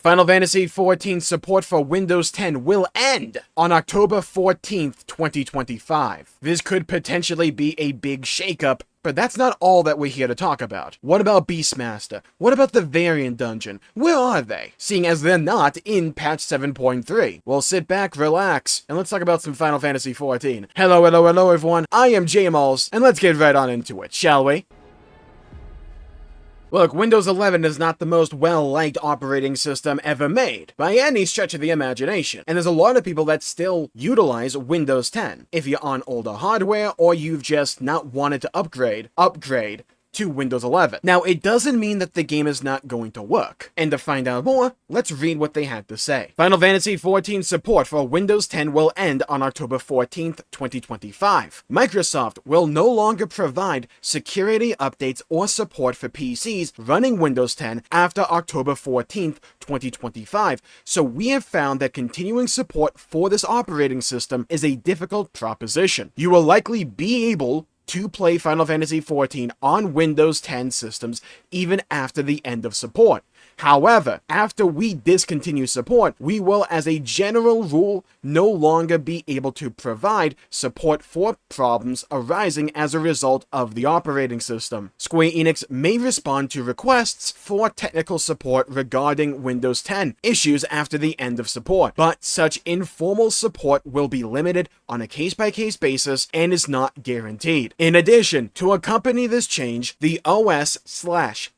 Final Fantasy XIV support for Windows 10 will end on October 14th, 2025. This could potentially be a big shakeup, but that's not all that we're here to talk about. What about Beastmaster? What about the Variant Dungeon? Where are they? Seeing as they're not in patch 7.3. Well, sit back, relax, and let's talk about some Final Fantasy XIV. Hello everyone, I am Jmulls, and let's get right on into it, shall we? Look, Windows 11 is not the most well-liked operating system ever made, by any stretch of the imagination, and there's a lot of people that still utilize Windows 10. If you're on older hardware, or you've just not wanted to upgrade to Windows 11. Now, it doesn't mean that the game is not going to work. And to find out more, let's read what they had to say. Final Fantasy XIV support for Windows 10 will end on October 14th, 2025. Microsoft will no longer provide security updates or support for PCs running Windows 10 after October 14th, 2025. So we have found that continuing support for this operating system is a difficult proposition. You will likely be able to play Final Fantasy XIV on Windows 10 systems even after the end of support. However, after we discontinue support, we will, as a general rule, no longer be able to provide support for problems arising as a result of the operating system. Square Enix may respond to requests for technical support regarding Windows 10 issues after the end of support, but such informal support will be limited on a case-by-case basis and is not guaranteed. In addition, to accompany this change, the OS/CPU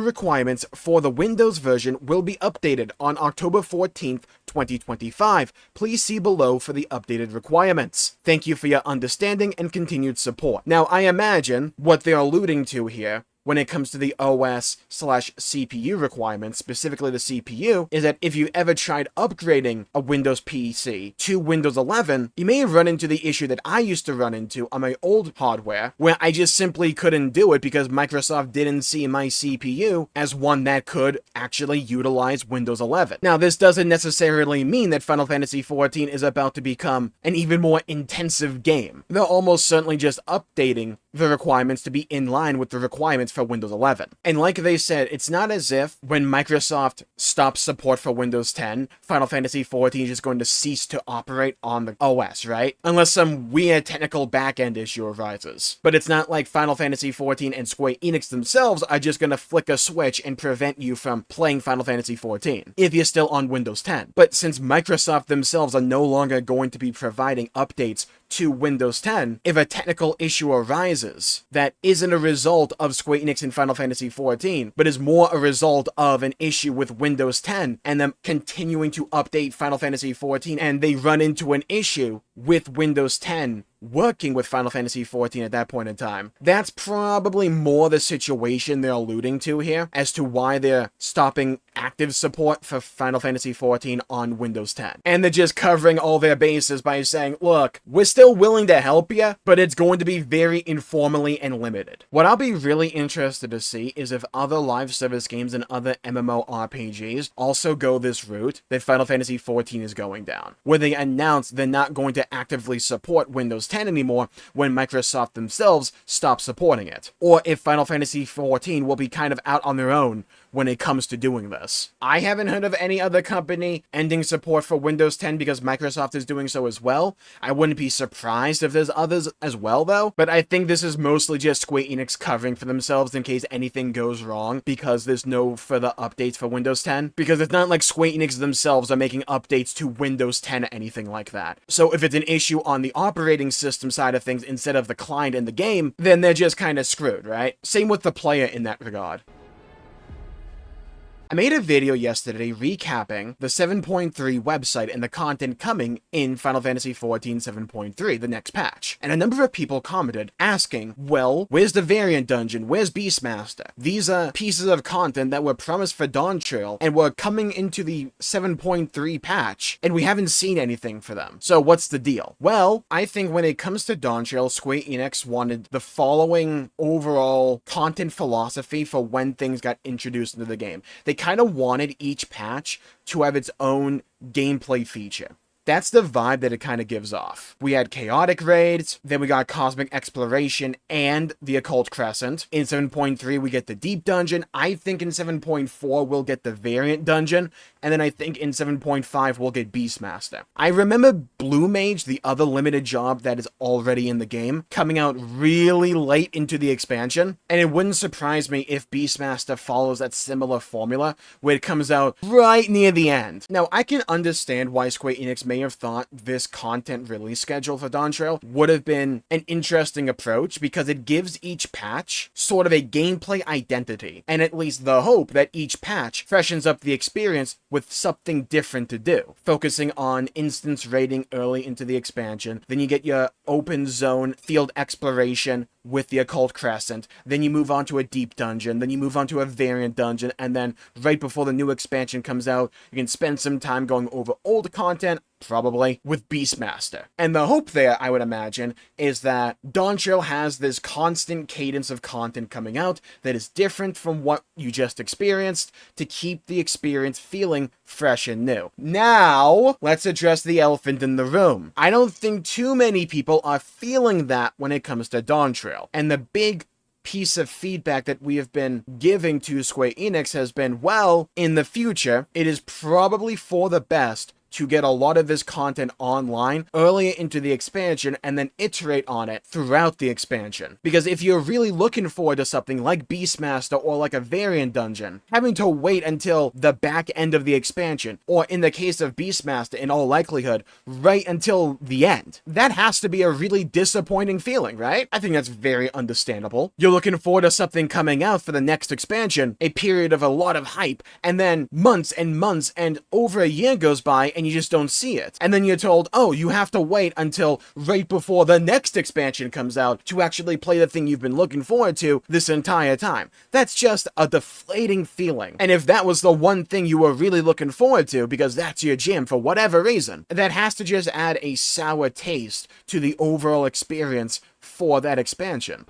requirements for the Windows version will be updated on October 14th, 2025. Please see below for the updated requirements. Thank you for your understanding and continued support. Now, I imagine what they're alluding to here when it comes to the OS/CPU requirements, specifically the CPU, is that if you ever tried upgrading a Windows PC to Windows 11, you may have run into the issue that I used to run into on my old hardware, where I just simply couldn't do it because Microsoft didn't see my CPU as one that could actually utilize Windows 11. Now, this doesn't necessarily mean that Final Fantasy XIV is about to become an even more intensive game. They're almost certainly just updating the requirements to be in line with the requirements for Windows 11. And like they said, it's not as if when Microsoft stops support for Windows 10, Final Fantasy XIV is just going to cease to operate on the OS, right? Unless some weird technical backend issue arises. But it's not like Final Fantasy XIV and Square Enix themselves are just going to flick a switch and prevent you from playing Final Fantasy XIV if you're still on Windows 10. But since Microsoft themselves are no longer going to be providing updates to Windows 10, if a technical issue arises that isn't a result of Square Enix in Final Fantasy XIV, but is more a result of an issue with Windows 10 and them continuing to update Final Fantasy XIV, and they run into an issue with Windows 10 working with Final Fantasy XIV at that point in time, that's probably more the situation they're alluding to here as to why they're stopping active support for Final Fantasy XIV on Windows 10. And they're just covering all their bases by saying, look, we're still willing to help you, but it's going to be very informally and limited. What I'll be really interested to see is if other live service games and other MMORPGs also go this route that Final Fantasy XIV is going down, where they announce they're not going to actively support Windows 10 anymore when Microsoft themselves stop supporting it. Or if Final Fantasy XIV will be kind of out on their own when it comes to doing this. I haven't heard of any other company ending support for Windows 10 because Microsoft is doing so as well. I wouldn't be surprised if there's others as well though, but I think this is mostly just Square Enix covering for themselves in case anything goes wrong because there's no further updates for Windows 10, because it's not like Square Enix themselves are making updates to Windows 10 or anything like that. So if it's an issue on the operating system side of things instead of the client in the game, then they're just kind of screwed, right? Same with the player in that regard. I made a video yesterday recapping the 7.3 website and the content coming in Final Fantasy XIV 7.3, the next patch. And a number of people commented asking, well, where's the Variant Dungeon? Where's Beastmaster? These are pieces of content that were promised for Dawn Trail and were coming into the 7.3 patch, and we haven't seen anything for them. So what's the deal? Well, I think when it comes to Dawn Trail, Square Enix wanted the following overall content philosophy for when things got introduced into the game. They kind of wanted each patch to have its own gameplay feature. That's the vibe that it kind of gives off. We had chaotic raids, then we got cosmic exploration and the occult crescent. In 7.3 we get the deep dungeon. I think in 7.4 we'll get the variant dungeon, and then I think in 7.5 we'll get Beastmaster. I remember Blue Mage, the other limited job that is already in the game, coming out really late into the expansion, and it wouldn't surprise me if Beastmaster follows that similar formula where it comes out right near the end. Now, I can understand why Square Enix may have thought this content release schedule for Dawntrail would have been an interesting approach, because it gives each patch sort of a gameplay identity, and at least the hope that each patch freshens up the experience with something different to do, focusing on instance raiding early into the expansion. Then you get your open zone field exploration with the occult crescent, then you move on to a deep dungeon, then you move on to a variant dungeon, and then right before the new expansion comes out, you can spend some time going over old content, probably, with Beastmaster. And the hope there, I would imagine, is that Dawntrail has this constant cadence of content coming out that is different from what you just experienced, to keep the experience feeling fresh and new. Now, let's address the elephant in the room. I don't think too many people are feeling that when it comes to Dawntrail. And the big piece of feedback that we have been giving to Square Enix has been, well, in the future, it is probably for the best to get a lot of this content online earlier into the expansion and then iterate on it throughout the expansion. Because if you're really looking forward to something like Beastmaster or like a variant dungeon, having to wait until the back end of the expansion, or in the case of Beastmaster, in all likelihood, right until the end, that has to be a really disappointing feeling, right? I think that's very understandable. You're looking forward to something coming out for the next expansion, a period of a lot of hype, and then months and months and over a year goes by and you just don't see it. And then you're told, oh, you have to wait until right before the next expansion comes out to actually play the thing you've been looking forward to this entire time. That's just a deflating feeling. And if that was the one thing you were really looking forward to, because that's your jam for whatever reason, that has to just add a sour taste to the overall experience for that expansion.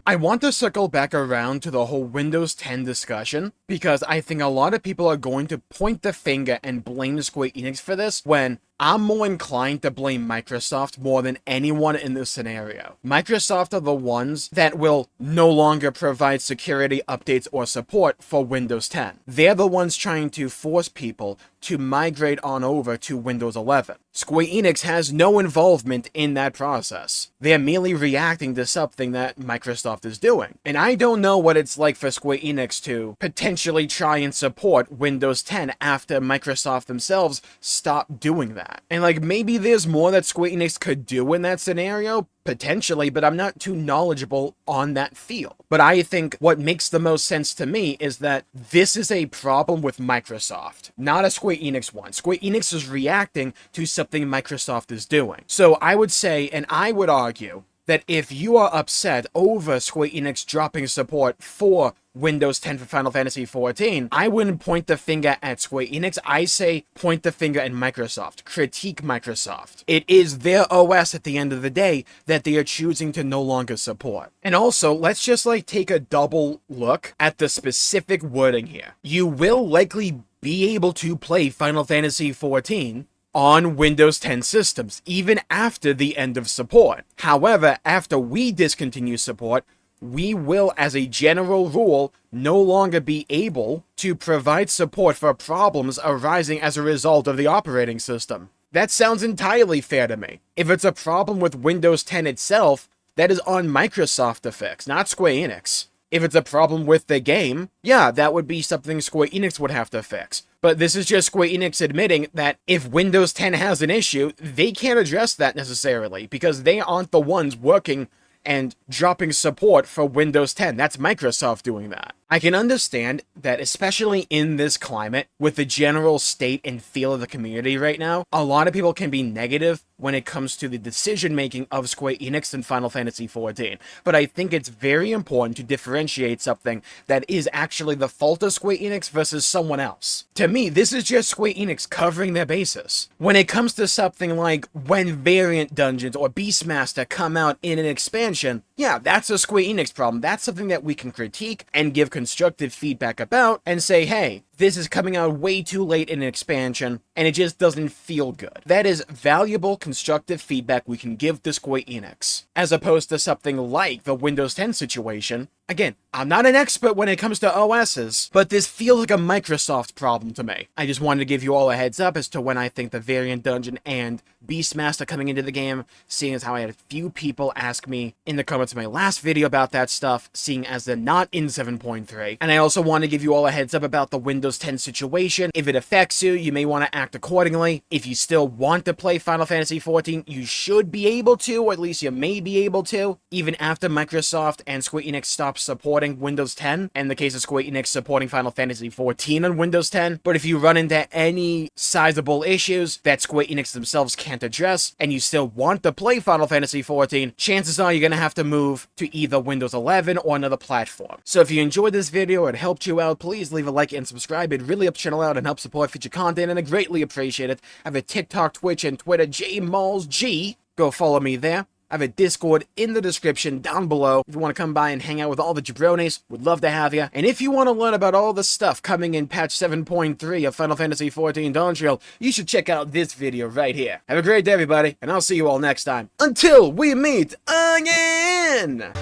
I want to circle back around to the whole Windows 10 discussion, because I think a lot of people are going to point the finger and blame Square Enix for this, when I'm more inclined to blame Microsoft more than anyone in this scenario. Microsoft are the ones that will no longer provide security updates or support for Windows 10. They're the ones trying to force people to migrate on over to Windows 11. Square Enix has no involvement in that process. They're merely reacting to something that Microsoft is doing. And I don't know what it's like for Square Enix to potentially try and support Windows 10 after Microsoft themselves stop doing that. And like, maybe there's more that Square Enix could do in that scenario, potentially, but I'm not too knowledgeable on that field. But I think what makes the most sense to me is that this is a problem with Microsoft, not a Square Enix one. Square Enix is reacting to something Microsoft is doing. So I would say, and I would argue, that if you are upset over Square Enix dropping support for Windows 10 for Final Fantasy XIV, I wouldn't point the finger at Square Enix. I say point the finger at Microsoft. Critique Microsoft. It is their OS at the end of the day that they are choosing to no longer support. And also, let's just take a double look at the specific wording here. You will likely be able to play Final Fantasy XIV on Windows 10 systems, even after the end of support. However, after we discontinue support, we will, as a general rule, no longer be able to provide support for problems arising as a result of the operating system. That sounds entirely fair to me. If it's a problem with Windows 10 itself, that is on Microsoft to fix, not Square Enix. If it's a problem with the game, yeah, that would be something Square Enix would have to fix. But this is just Square Enix admitting that if Windows 10 has an issue, they can't address that necessarily, because they aren't the ones working and dropping support for Windows 10. That's Microsoft doing that. I can understand that, especially in this climate, with the general state and feel of the community right now, a lot of people can be negative when it comes to the decision-making of Square Enix and Final Fantasy XIV. But I think it's very important to differentiate something that is actually the fault of Square Enix versus someone else. To me, this is just Square Enix covering their bases. When it comes to something like when variant dungeons or Beastmaster come out in an expansion, yeah, that's a Square Enix problem. That's something that we can critique and give constructive feedback about and say, hey, this is coming out way too late in an expansion, and it just doesn't feel good. That is valuable, constructive feedback we can give to Square Enix, as opposed to something like the Windows 10 situation. Again, I'm not an expert when it comes to OSs, but this feels like a Microsoft problem to me. I just wanted to give you all a heads up as to when I think the Variant Dungeon and Beastmaster coming into the game, seeing as how I had a few people ask me in the comments of my last video about that stuff, seeing as they're not in 7.3. And I also want to give you all a heads up about the Windows 10 situation. If it affects you, you may want to act accordingly. If you still want to play Final Fantasy XIV, you should be able to, or at least you may be able to, even after Microsoft and Square Enix stop supporting Windows 10, and in the case of Square Enix supporting Final Fantasy XIV on Windows 10. But if you run into any sizable issues that Square Enix themselves can't address, and you still want to play Final Fantasy XIV, chances are you're going to have to move to either Windows 11 or another platform. So if you enjoyed this video, it helped you out, please leave a like and subscribe. It really helps the channel out and helps support future content, and I greatly appreciate it. I have a TikTok, Twitch, and Twitter, Jmulls G. Go follow me there. I have a Discord in the description down below. If you want to come by and hang out with all the jabronis, would love to have you. And if you want to learn about all the stuff coming in patch 7.3 of Final Fantasy XIV Dawntrail, you should check out this video right here. Have a great day, everybody, and I'll see you all next time. Until we meet again!